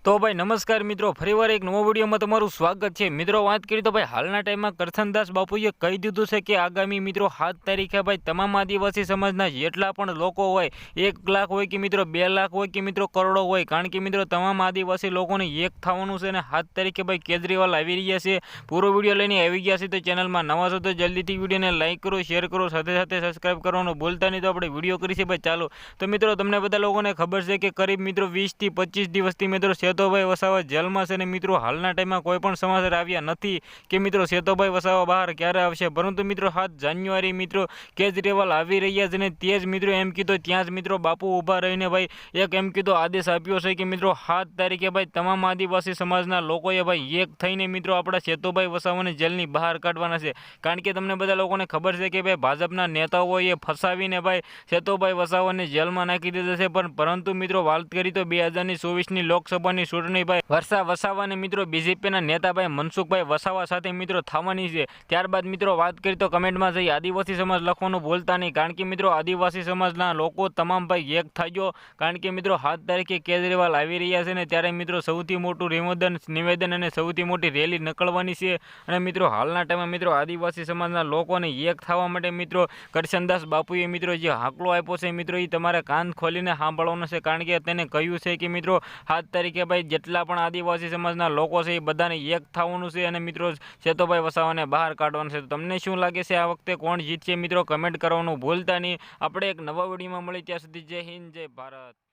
તો ભાઈ નમસ્કાર મિત્રો, ફરીવાર એક નવો વિડીયોમાં તમારું સ્વાગત છે। મિત્રો વાત કરીએ તો ભાઈ હાલના ટાઈમમાં કરસનદાસ બાપુએ કહી દીધું છે કે આગામી મિત્રો 7 તારીખે ભાઈ તમામ આદિવાસી સમાજના જેટલા પણ લોકો હોય, 1 લાખ હોય કે મિત્રો 2 લાખ હોય કે મિત્રો કરોડો હોય, કારણ કે મિત્રો તમામ આદિવાસી લોકોને એક થવાનું છે અને 7 તારીખે ભાઈ કેજરીવાલ આવી રહ્યા છે। પૂરો વિડીયો લઈને આવી ગયા છે, તો ચેનલમાં નવા છો તો જલ્દીથી વિડીયોને લાઈક કરો, શેર કરો, સાથે સાથે સબસ્ક્રાઈબ કરવાનું ભૂલતા નહીં। તો આપણે વિડીયો કરીશું ભાઈ ચાલો। તો મિત્રો તમને બધા લોકોને ખબર છે કે કરીબ મિત્રો 20 થી 25 દિવસથી મિત્રો સેતુભાઈ વસાવા જેલમાં છે ને મિત્રો હાલના ટાઈમમાં કોઈ પણ સમાચાર આવ્યા નથી કે મિત્રો સેતુભાઈ વસાવા બહાર ક્યારે આવશે, પરંતુ મિત્રો 7 જાન્યુઆરી મિત્રો કેજરીવાલ આવી રહ્યા છે ને તે જ મિત્રો એમ કીધું ત્યાં જ મિત્રો બાપુ ઊભા રહીને ભાઈ એક એમ કીધું આદેશ આપ્યો છે કે મિત્રો 7 તારીખે ભાઈ તમામ આદિવાસી સમાજના લોકોએ ભાઈ એક થઈને મિત્રો આપણા સેતુભાઈ વસાવાને જેલની બહાર કાઢવાના છે। કારણ કે તમને બધા લોકોને ખબર છે કે ભાઈ ભાજપના નેતાઓએ ફસાવીને ભાઈ સેતુભાઈ વસાવાને જેલમાં નાખી દીધા છે, પણ પરંતુ મિત્રો વાત કરી તો 2024ની લોકસભાની ચૂંટણી ભાઈ વર્ષા વસાવાને મિત્રો બીજેપીના નેતા ભાઈ મનસુખભાઈ વસાવા સાથે મિત્રો થવાની છે। ત્યારબાદ મિત્રો વાત કરી તો કમેન્ટમાં જઈ આદિવાસી સમાજ લખવાનું ભૂલતા નહીં, કારણ કે મિત્રો આદિવાસી સમાજના લોકો તમામ ભાઈ એક થજો, કારણ કે મિત્રો 7 તારીખે કેજરીવાલ આવી રહ્યા છે ને ત્યારે મિત્રો સૌથી મોટું નિવેદન અને સૌથી મોટી રેલી નીકળવાની છે। અને મિત્રો હાલના ટાઈમમાં મિત્રો આદિવાસી સમાજના લોકોને એક થવા માટે મિત્રો કરસનદાસ બાપુએ મિત્રો જે હાકલો આપ્યો છે મિત્રો એ તમારે કાન ખોલીને સાંભળવાનો છે, કારણ કે તેને કહ્યું છે કે મિત્રો 7 તારીખે ભાઈ જેટલા પણ આદિવાસી સમાજના લોકો છે એ બધાને એક થવાનું છે અને મિત્રો સેતુભાઈ વસાવાને બહાર કાઢવાનું છે। તો તમને શું લાગે છે આ વખતે કોણ જીતશે મિત્રો કમેન્ટ કરવાનું ભૂલતા નહીં। આપણે એક નવા વિડીયોમાં મળી, ત્યાં સુધી જય હિન્દ, જય ભારત।